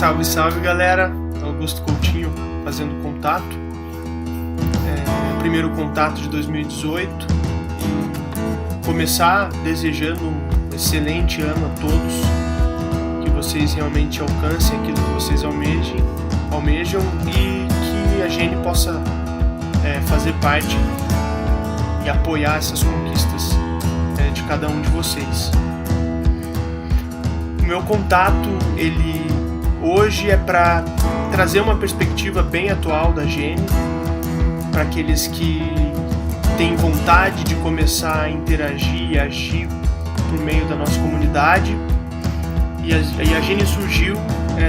Salve, salve galera, Augusto Coutinho fazendo contato, primeiro contato de 2018, começar desejando um excelente ano a todos, que vocês realmente alcancem aquilo que vocês almejam e que a gente possa fazer parte e apoiar essas conquistas de cada um de vocês. O meu contato, ele hoje é para trazer uma perspectiva bem atual da Gene, para aqueles que têm vontade de começar a interagir e agir por meio da nossa comunidade. E a Gene surgiu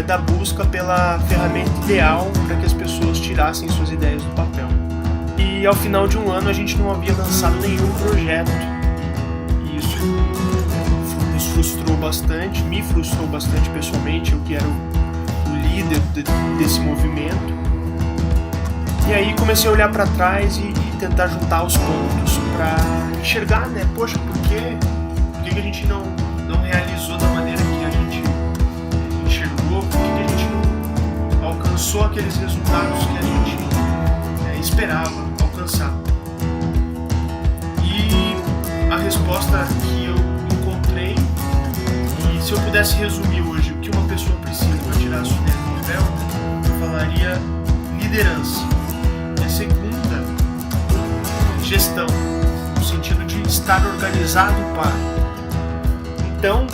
da busca pela ferramenta ideal para que as pessoas tirassem suas ideias do papel. E ao final de um ano a gente não havia lançado nenhum projeto. E isso nos frustrou bastante, me frustrou bastante pessoalmente, eu que era o líder desse movimento. E aí comecei a olhar para trás e tentar juntar os pontos para enxergar, poxa, por que a gente não realizou da maneira que a gente enxergou, por que a gente não alcançou aqueles resultados que a gente esperava alcançar. E a resposta que eu encontrei, e se eu pudesse resumir hoje o que uma pessoa precisa para tirar a sua ideia do papel, eu falaria liderança. E a segunda, gestão, no sentido de estar organizado para. Então,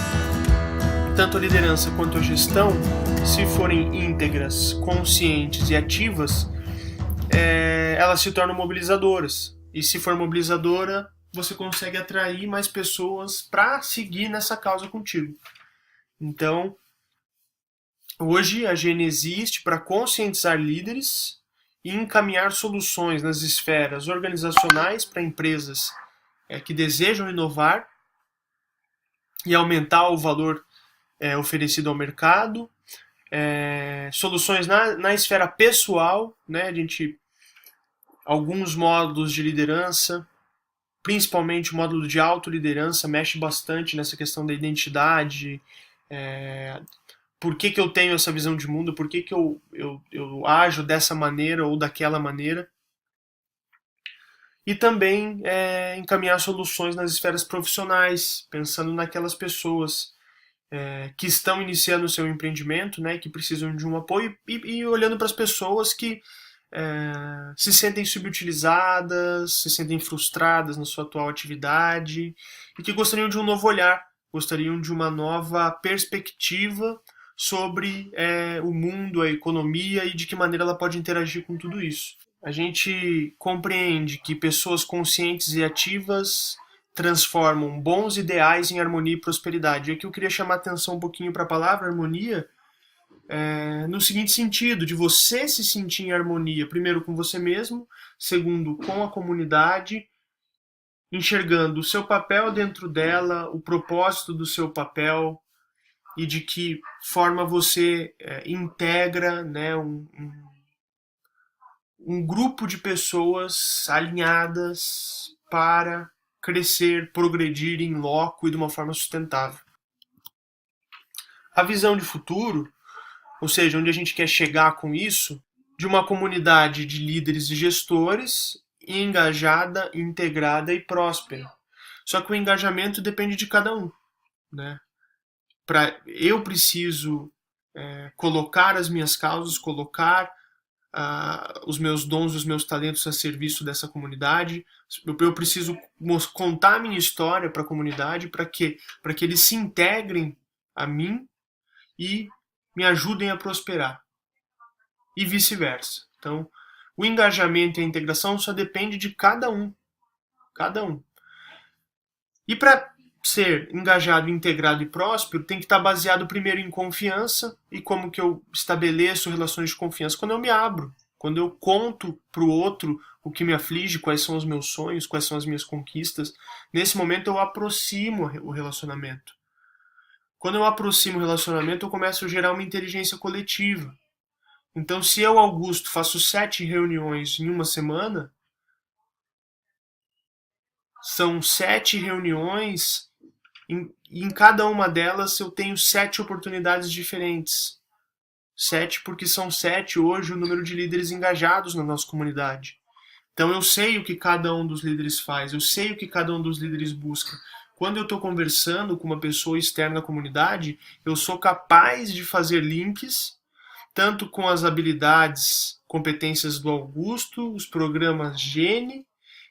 tanto a liderança quanto a gestão, se forem íntegras, conscientes e ativas, elas se tornam mobilizadoras. E se for mobilizadora, você consegue atrair mais pessoas para seguir nessa causa contigo. Então, hoje a Gene existe para conscientizar líderes e encaminhar soluções nas esferas organizacionais para empresas que desejam inovar e aumentar o valor oferecido ao mercado, soluções na esfera pessoal, alguns módulos de liderança, principalmente o módulo de autoliderança, mexe bastante nessa questão da identidade, por que eu tenho essa visão de mundo, por que eu ajo dessa maneira ou daquela maneira. E também encaminhar soluções nas esferas profissionais, pensando naquelas pessoas que estão iniciando o seu empreendimento, que precisam de um apoio, e olhando para as pessoas que se sentem subutilizadas, se sentem frustradas na sua atual atividade e que gostariam de um novo olhar, gostariam de uma nova perspectiva sobre o mundo, a economia e de que maneira ela pode interagir com tudo isso. A gente compreende que pessoas conscientes e ativas transformam bons ideais em harmonia e prosperidade. E aqui eu queria chamar a atenção um pouquinho para a palavra harmonia, no seguinte sentido, de você se sentir em harmonia, primeiro com você mesmo, segundo com a comunidade, enxergando o seu papel dentro dela, o propósito do seu papel e de que forma você integra um grupo de pessoas alinhadas para crescer, progredir em loco e de uma forma sustentável. A visão de futuro, ou seja, onde a gente quer chegar com isso, de uma comunidade de líderes e gestores engajada, integrada e próspera. Só que o engajamento depende de cada um. Eu preciso colocar as minhas causas, colocar os meus dons, os meus talentos a serviço dessa comunidade. Eu preciso contar a minha história para a comunidade para que eles se integrem a mim e me ajudem a prosperar. E vice-versa. Então, o engajamento e a integração só depende de cada um. Cada um. E para ser engajado, integrado e próspero, tem que estar baseado primeiro em confiança. E como que eu estabeleço relações de confiança? Quando eu me abro. Quando eu conto para o outro o que me aflige, quais são os meus sonhos, quais são as minhas conquistas. Nesse momento eu aproximo o relacionamento. Quando eu aproximo o relacionamento, eu começo a gerar uma inteligência coletiva. Então, se eu, Augusto, faço 7 reuniões em uma semana, são 7 reuniões, em cada uma delas eu tenho 7 oportunidades diferentes. 7 porque são 7 hoje o número de líderes engajados na nossa comunidade. Então eu sei o que cada um dos líderes faz, eu sei o que cada um dos líderes busca. Quando eu estou conversando com uma pessoa externa à comunidade, eu sou capaz de fazer links tanto com as habilidades, competências do Augusto, os programas Gene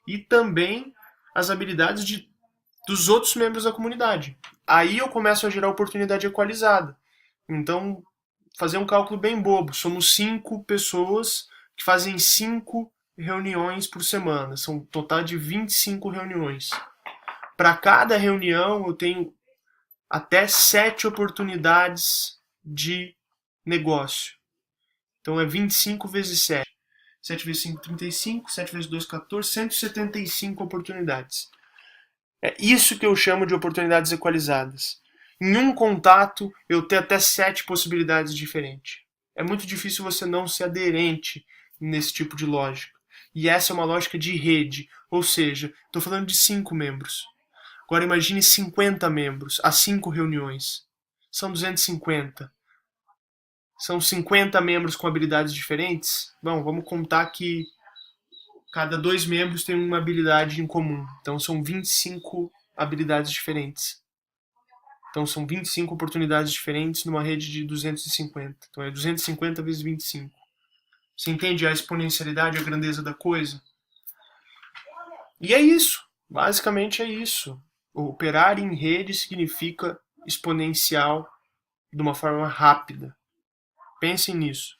e também as habilidades dos outros membros da comunidade. Aí eu começo a gerar oportunidade equalizada. Então, fazer um cálculo bem bobo. Somos 5 pessoas que fazem 5 reuniões por semana. São um total de 25 reuniões. Para cada reunião, eu tenho até 7 oportunidades de negócio. Então, é 25 vezes 7. 7 vezes 5, 35. 7 vezes 2, 14. 175 oportunidades. É isso que eu chamo de oportunidades equalizadas. Em um contato, eu tenho até 7 possibilidades diferentes. É muito difícil você não ser aderente nesse tipo de lógica. E essa é uma lógica de rede, ou seja, estou falando de 5 membros. Agora imagine 50 membros, a 5 reuniões. São 250. São 50 membros com habilidades diferentes? Bom, vamos contar que cada 2 membros tem uma habilidade em comum. Então são 25 habilidades diferentes. Então são 25 oportunidades diferentes numa rede de 250. Então é 250 vezes 25. Você entende a exponencialidade, a grandeza da coisa? E é isso. Basicamente é isso. Operar em rede significa exponencial de uma forma rápida. Pensem nisso.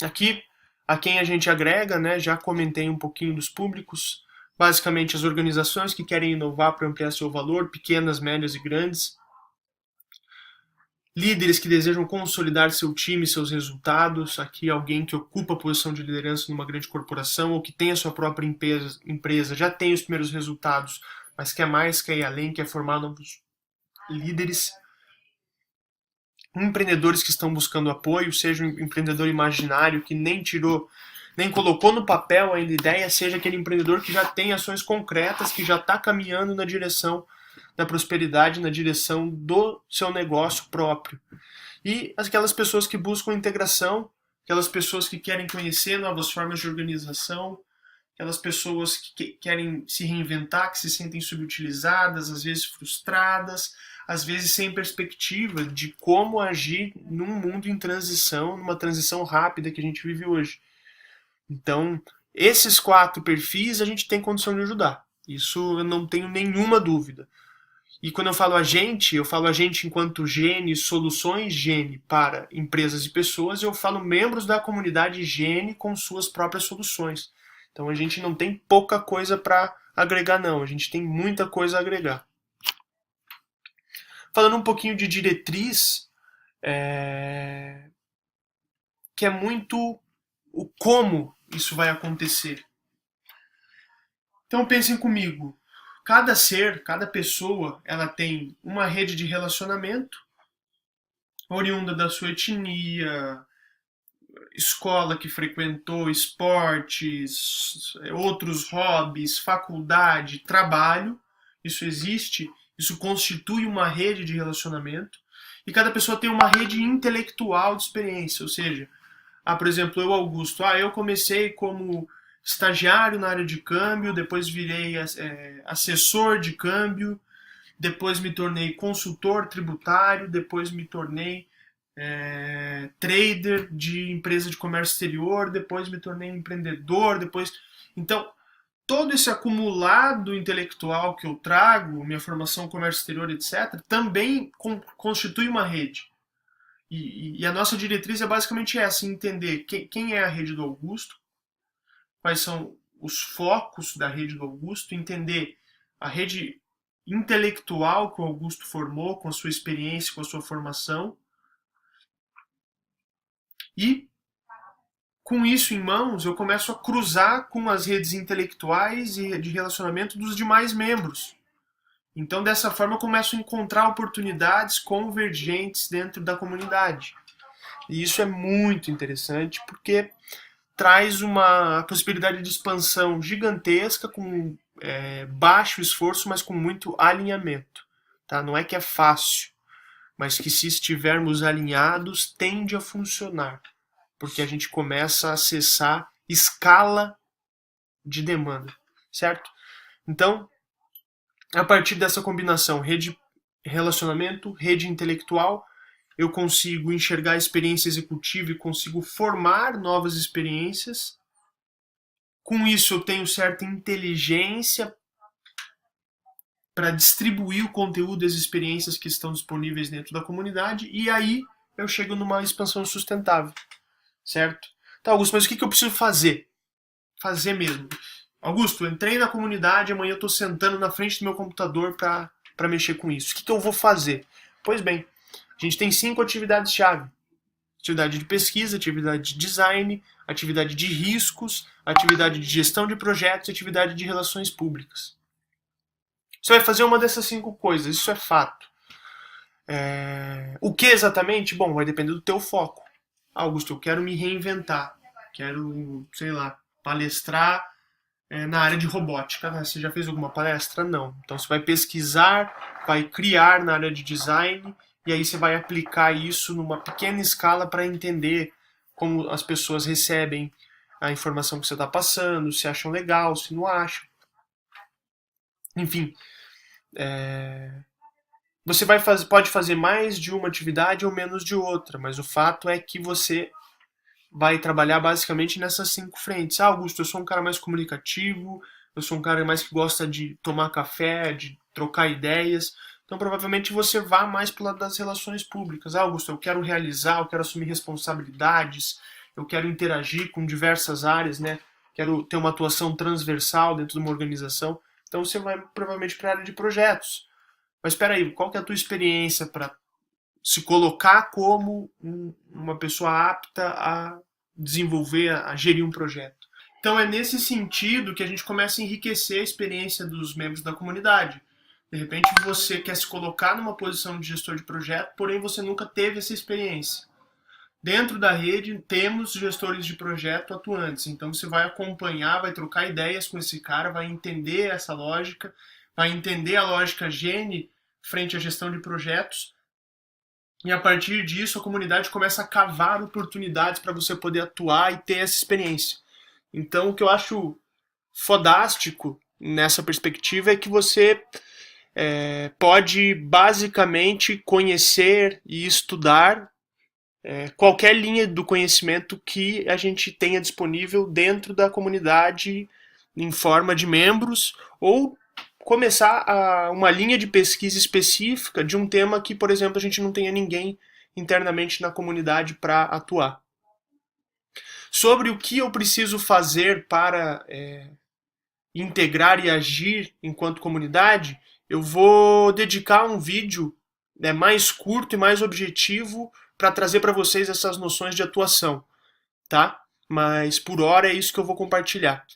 Aqui, a quem a gente agrega, né, já comentei um pouquinho dos públicos. Basicamente, as organizações que querem inovar para ampliar seu valor, pequenas, médias e grandes. Líderes que desejam consolidar seu time e seus resultados. Aqui, alguém que ocupa a posição de liderança numa grande corporação ou que tem a sua própria empresa, já tem os primeiros resultados, mas quer mais, quer ir além, quer formar novos líderes. Empreendedores que estão buscando apoio, seja um empreendedor imaginário que nem colocou no papel ainda a ideia, seja aquele empreendedor que já tem ações concretas, que já está caminhando na direção da prosperidade, na direção do seu negócio próprio. E aquelas pessoas que buscam integração, aquelas pessoas que querem conhecer novas formas de organização, aquelas pessoas que querem se reinventar, que se sentem subutilizadas, às vezes frustradas, às vezes sem perspectiva de como agir num mundo em transição, numa transição rápida que a gente vive hoje. Então, esses 4 perfis a gente tem condição de ajudar. Isso eu não tenho nenhuma dúvida. E quando eu falo a gente enquanto Gene, soluções Gene para empresas e pessoas, eu falo membros da comunidade Gene com suas próprias soluções. Então a gente não tem pouca coisa para agregar, não. A gente tem muita coisa a agregar. Falando um pouquinho de diretriz, que é muito o como isso vai acontecer. Então pensem comigo. Cada ser, cada pessoa, ela tem uma rede de relacionamento oriunda da sua etnia, escola que frequentou, esportes, outros hobbies, faculdade, trabalho. Isso existe, isso constitui uma rede de relacionamento. E cada pessoa tem uma rede intelectual de experiência, ou seja, por exemplo, Augusto, eu comecei como estagiário na área de câmbio, depois virei assessor de câmbio, depois me tornei consultor tributário, depois me tornei trader de empresa de comércio exterior, depois me tornei empreendedor, Então, todo esse acumulado intelectual que eu trago, minha formação comércio exterior, etc., também constitui uma rede. E a nossa diretriz é basicamente essa, entender quem é a rede do Augusto, quais são os focos da rede do Augusto, entender a rede intelectual que o Augusto formou, com a sua experiência, com a sua formação, e com isso em mãos eu começo a cruzar com as redes intelectuais e de relacionamento dos demais membros. Então dessa forma eu começo a encontrar oportunidades convergentes dentro da comunidade. E isso é muito interessante porque traz uma possibilidade de expansão gigantesca com baixo esforço, mas com muito alinhamento. Tá? Não é que é fácil, mas que se estivermos alinhados tende a funcionar, porque a gente começa a acessar escala de demanda, certo? Então, a partir dessa combinação rede relacionamento, rede intelectual, eu consigo enxergar a experiência executiva e consigo formar novas experiências. Com isso, eu tenho certa inteligência para distribuir o conteúdo e as experiências que estão disponíveis dentro da comunidade, e aí eu chego numa expansão sustentável, certo? Tá, Augusto, mas o que eu preciso fazer? Fazer mesmo. Augusto, entrei na comunidade, amanhã eu estou sentando na frente do meu computador para mexer com isso. O que eu vou fazer? Pois bem, a gente tem 5 atividades-chave. Atividade de pesquisa, atividade de design, atividade de riscos, atividade de gestão de projetos e atividade de relações públicas. Você vai fazer uma dessas 5 coisas, isso é fato. O que exatamente? Bom, vai depender do teu foco. Augusto, eu quero me reinventar. Quero, sei lá, palestrar na área de robótica. Você já fez alguma palestra? Não. Então você vai pesquisar, vai criar na área de design e aí você vai aplicar isso numa pequena escala para entender como as pessoas recebem a informação que você está passando, se acham legal, se não acham. Enfim, você pode fazer mais de uma atividade ou menos de outra, mas o fato é que você vai trabalhar basicamente nessas 5 frentes. Augusto, eu sou um cara mais comunicativo, eu sou um cara mais que gosta de tomar café, de trocar ideias. Então, provavelmente você vá mais para o lado das relações públicas. Augusto, eu quero realizar, eu quero assumir responsabilidades, eu quero interagir com diversas áreas, né? Quero ter uma atuação transversal dentro de uma organização. Então, você vai provavelmente para a área de projetos. Mas espera aí, qual que é a tua experiência para se colocar como uma pessoa apta a desenvolver, a gerir um projeto? Então é nesse sentido que a gente começa a enriquecer a experiência dos membros da comunidade. De repente você quer se colocar numa posição de gestor de projeto, porém você nunca teve essa experiência. Dentro da rede temos gestores de projeto atuantes, então você vai acompanhar, vai trocar ideias com esse cara, vai entender essa lógica, vai entender a lógica Gene frente à gestão de projetos, e a partir disso a comunidade começa a cavar oportunidades para você poder atuar e ter essa experiência. Então o que eu acho fodástico nessa perspectiva é que você pode basicamente conhecer e estudar qualquer linha do conhecimento que a gente tenha disponível dentro da comunidade em forma de membros, ou começar uma linha de pesquisa específica de um tema que, por exemplo, a gente não tenha ninguém internamente na comunidade para atuar. Sobre o que eu preciso fazer para integrar e agir enquanto comunidade, eu vou dedicar um vídeo mais curto e mais objetivo para trazer para vocês essas noções de atuação, tá? Mas por hora é isso que eu vou compartilhar.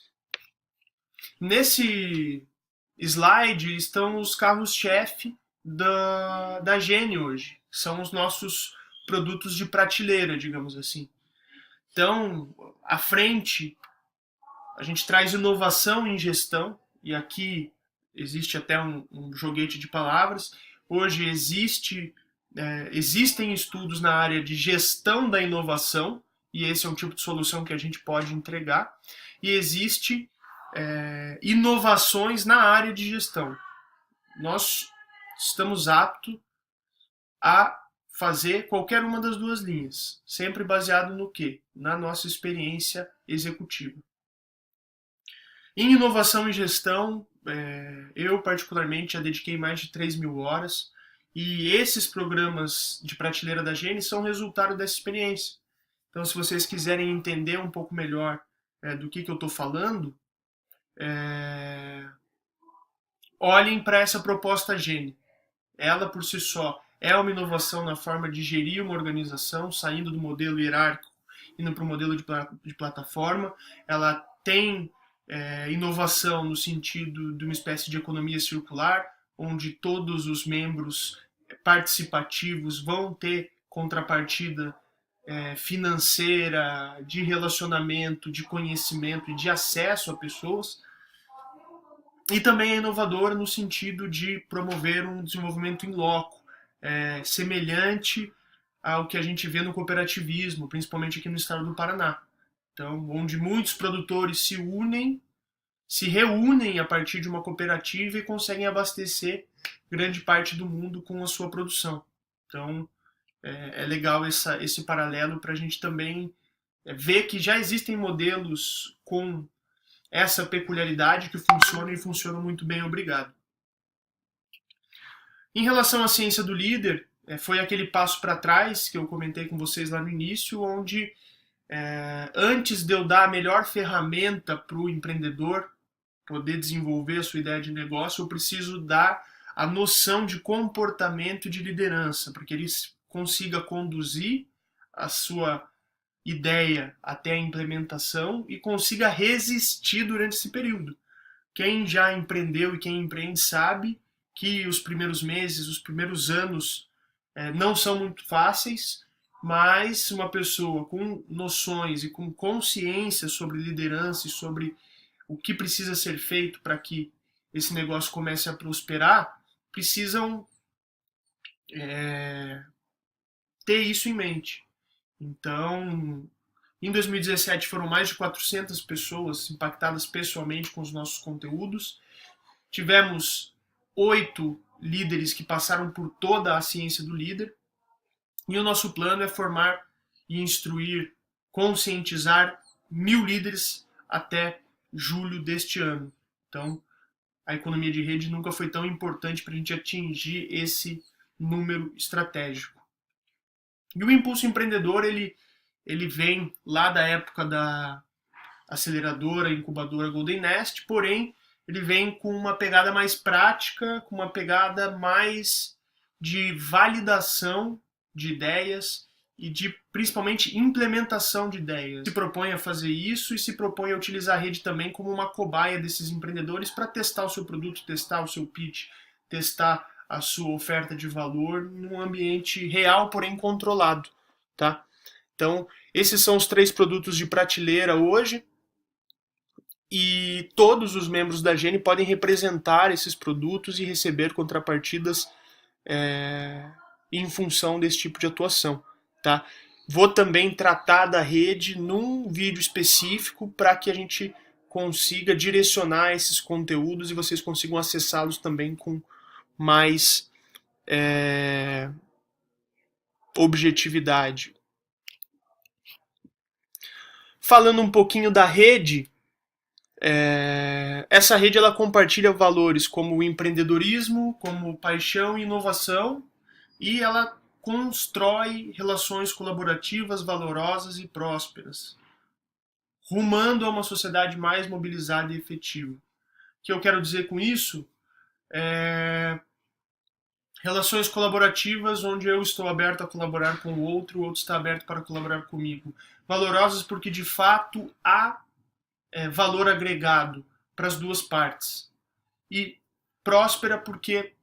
Nesse slide estão os carros-chefe da Gene hoje. São os nossos produtos de prateleira, digamos assim. Então, à frente, a gente traz inovação em gestão, e aqui existe até um joguete de palavras. Hoje existem estudos na área de gestão da inovação, e esse é um tipo de solução que a gente pode entregar, e existe inovações na área de gestão. Nós estamos aptos a fazer qualquer uma das duas linhas, sempre baseado no quê? Na nossa experiência executiva. Em inovação e gestão, eu particularmente já dediquei mais de 3.000 horas, e esses programas de prateleira da Gene são resultado dessa experiência. Então, se vocês quiserem entender um pouco melhor do que eu estou falando, olhem para essa proposta Gene. Ela, por si só, é uma inovação na forma de gerir uma organização, saindo do modelo hierárquico, indo para o modelo de plataforma. Ela tem inovação no sentido de uma espécie de economia circular, onde todos os membros participativos vão ter contrapartida financeira, de relacionamento, de conhecimento e de acesso a pessoas. E também é inovadora no sentido de promover um desenvolvimento in loco, semelhante ao que a gente vê no cooperativismo, principalmente aqui no estado do Paraná. Então, onde muitos produtores se reúnem a partir de uma cooperativa e conseguem abastecer grande parte do mundo com a sua produção. Então, é legal esse paralelo para a gente também ver que já existem modelos com essa peculiaridade que funcionam e funcionam muito bem, obrigado. Em relação à ciência do líder, foi aquele passo para trás que eu comentei com vocês lá no início, onde antes de eu dar a melhor ferramenta para o empreendedor poder desenvolver a sua ideia de negócio, eu preciso dar a noção de comportamento de liderança, para que ele consiga conduzir a sua ideia até a implementação e consiga resistir durante esse período. Quem já empreendeu e quem empreende sabe que os primeiros meses, os primeiros anos não são muito fáceis, mas uma pessoa com noções e com consciência sobre liderança e sobre o que precisa ser feito para que esse negócio comece a prosperar, precisam ter isso em mente. Então, em 2017 foram mais de 400 pessoas impactadas pessoalmente com os nossos conteúdos. Tivemos 8 líderes que passaram por toda a ciência do líder. E o nosso plano é formar e instruir, conscientizar 1000 líderes até julho deste ano. Então, a economia de rede nunca foi tão importante para a gente atingir esse número estratégico. E o impulso empreendedor, ele vem lá da época da aceleradora, incubadora Golden Nest, porém, ele vem com uma pegada mais prática, com uma pegada mais de validação de ideias e de, principalmente, implementação de ideias. Se propõe a fazer isso e se propõe a utilizar a rede também como uma cobaia desses empreendedores para testar o seu produto, testar o seu pitch, testar a sua oferta de valor num ambiente real, porém controlado, tá? Então, esses são os 3 produtos de prateleira hoje e todos os membros da Gene podem representar esses produtos e receber contrapartidas em função desse tipo de atuação, tá? Vou também tratar da rede num vídeo específico para que a gente consiga direcionar esses conteúdos e vocês consigam acessá-los também com mais objetividade. Falando um pouquinho da rede, essa rede ela compartilha valores como o empreendedorismo, como paixão e inovação, e ela constrói relações colaborativas, valorosas e prósperas, rumando a uma sociedade mais mobilizada e efetiva. O que eu quero dizer com isso relações colaborativas onde eu estou aberto a colaborar com o outro está aberto para colaborar comigo. Valorosas porque de fato há valor agregado para as duas partes. E próspera porque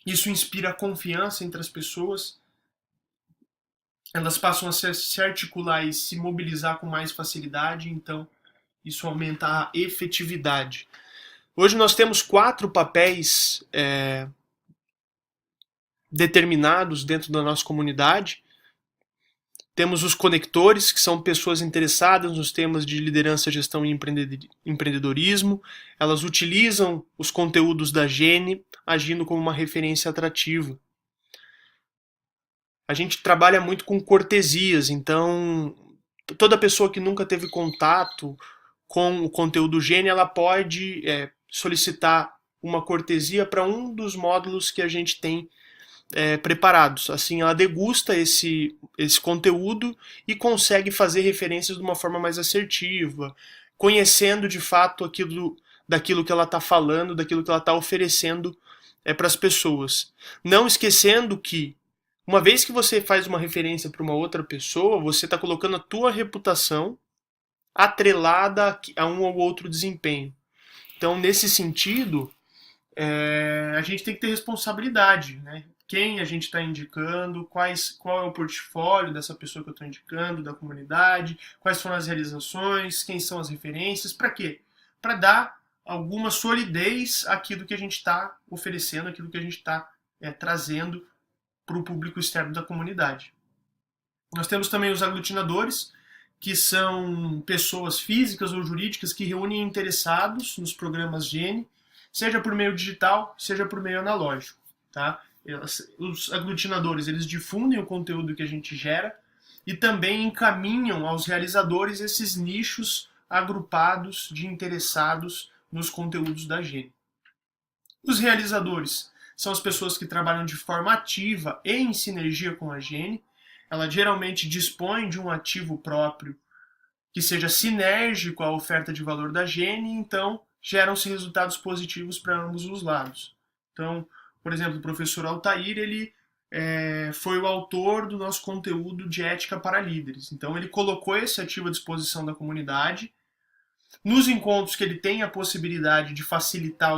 isso inspira confiança entre as pessoas, elas passam a se articular e se mobilizar com mais facilidade, então isso aumenta a efetividade. Hoje nós temos 4 papéis determinados dentro da nossa comunidade. Temos os conectores, que são pessoas interessadas nos temas de liderança, gestão e empreendedorismo. Elas utilizam os conteúdos da Gene, agindo como uma referência atrativa. A gente trabalha muito com cortesias, então toda pessoa que nunca teve contato com o conteúdo Gene, ela pode solicitar uma cortesia para um dos módulos que a gente tem preparados. Assim, ela degusta esse conteúdo e consegue fazer referências de uma forma mais assertiva, conhecendo de fato daquilo que ela está falando, daquilo que ela está oferecendo para as pessoas. Não esquecendo que, uma vez que você faz uma referência para uma outra pessoa, você está colocando a tua reputação atrelada a um ou outro desempenho. Então, nesse sentido, a gente tem que ter responsabilidade, né? Quem a gente está indicando, qual é o portfólio dessa pessoa que eu estou indicando, da comunidade, quais foram as realizações, quem são as referências, para quê? Para dar alguma solidez àquilo que a gente está oferecendo, àquilo que a gente está trazendo para o público externo da comunidade. Nós temos também os aglutinadores, que são pessoas físicas ou jurídicas que reúnem interessados nos programas Gene, seja por meio digital, seja por meio analógico. Tá? Os aglutinadores, eles difundem o conteúdo que a gente gera e também encaminham aos realizadores esses nichos agrupados de interessados nos conteúdos da Gene. Os realizadores são as pessoas que trabalham de forma ativa e em sinergia com a Gene. Ela geralmente dispõe de um ativo próprio que seja sinérgico à oferta de valor da Gene, então geram-se resultados positivos para ambos os lados. Então, por exemplo, o professor Altair, ele foi o autor do nosso conteúdo de ética para líderes. Então, ele colocou esse ativo à disposição da comunidade. Nos encontros que ele tem a possibilidade de facilitar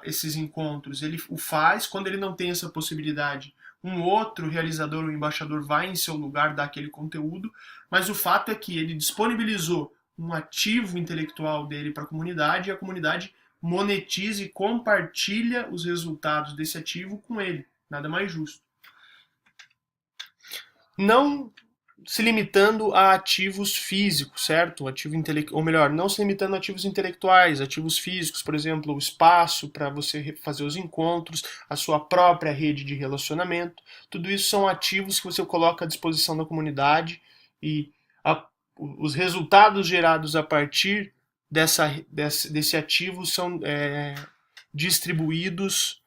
esses encontros, ele o faz. Quando ele não tem essa possibilidade, um outro realizador ou embaixador vai em seu lugar dar aquele conteúdo, mas o fato é que ele disponibilizou um ativo intelectual dele para a comunidade e a comunidade monetiza e compartilha os resultados desse ativo com ele. Nada mais justo. Não se limitando a ativos físicos, certo? Ou melhor, não se limitando a ativos intelectuais, ativos físicos, por exemplo, o espaço para você fazer os encontros, a sua própria rede de relacionamento. Tudo isso são ativos que você coloca à disposição da comunidade e os resultados gerados a partir desse ativo são distribuídos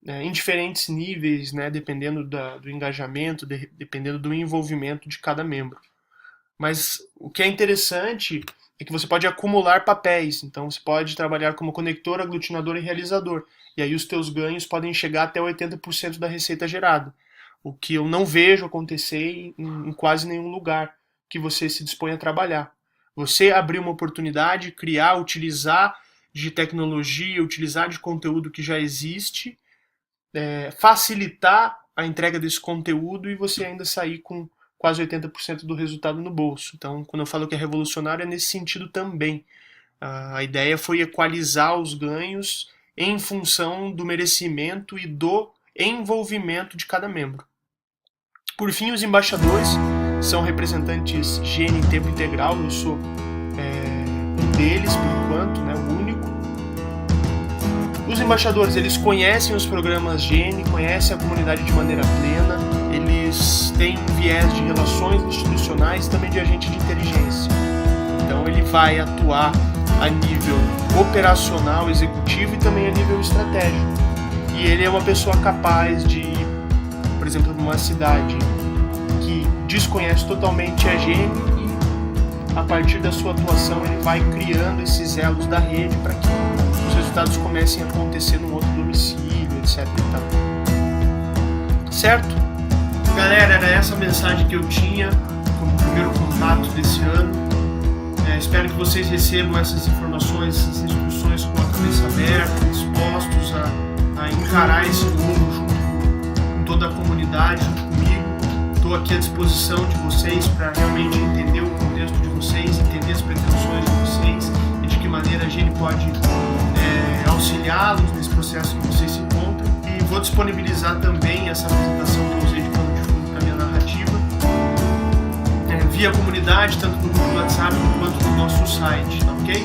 em diferentes níveis, né, dependendo do engajamento, dependendo do envolvimento de cada membro. Mas o que é interessante é que você pode acumular papéis. Então você pode trabalhar como conector, aglutinador e realizador. E aí os teus ganhos podem chegar até 80% da receita gerada. O que eu não vejo acontecer em quase nenhum lugar que você se dispõe a trabalhar. Você abrir uma oportunidade, criar, utilizar de tecnologia, utilizar de conteúdo que já existe, facilitar a entrega desse conteúdo e você ainda sair com quase 80% do resultado no bolso. Então, quando eu falo que é revolucionário, é nesse sentido também. A ideia foi equalizar os ganhos em função do merecimento e do envolvimento de cada membro. Por fim, os embaixadores são representantes Gene em tempo integral. Eu sou um deles, por enquanto, né, o único. Os embaixadores, eles conhecem os programas Gene, conhecem a comunidade de maneira plena, eles têm um viés de relações institucionais e também de agente de inteligência. Então ele vai atuar a nível operacional, executivo e também a nível estratégico. E ele é uma pessoa capaz de, por exemplo, numa cidade que desconhece totalmente a Gene e a partir da sua atuação ele vai criando esses elos da rede para que os resultados comecem a acontecer num outro domicílio, etc. e tal. Certo? Galera, era essa a mensagem que eu tinha como primeiro contato desse ano. Espero que vocês recebam essas informações, essas instruções com a cabeça aberta, dispostos a encarar esse mundo junto com toda a comunidade, junto comigo. Estou aqui à disposição de vocês para realmente entender o contexto de vocês, entender as pretensões de vocês e de que maneira a gente pode auxiliá-los nesse processo que vocês se encontram. E vou disponibilizar também essa apresentação que eu usei de pano de fundo para minha narrativa via comunidade, tanto no grupo do WhatsApp quanto no nosso site, tá ok?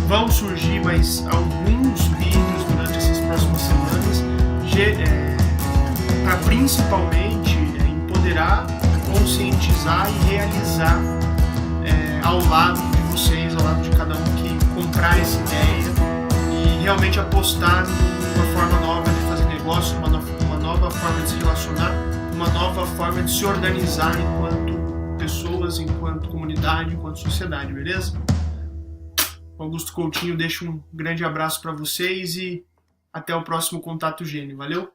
Vão surgir mais alguns vídeos durante essas próximas semanas para principalmente empoderar, conscientizar e realizar ao lado de vocês, ao lado de cada um que comprar essa ideia e realmente apostar numa forma nova de fazer negócio, uma nova forma de se relacionar, uma nova forma de se organizar enquanto pessoas, enquanto comunidade, enquanto sociedade, beleza? Augusto Coutinho deixa um grande abraço para vocês e até o próximo Contato Gene. Valeu?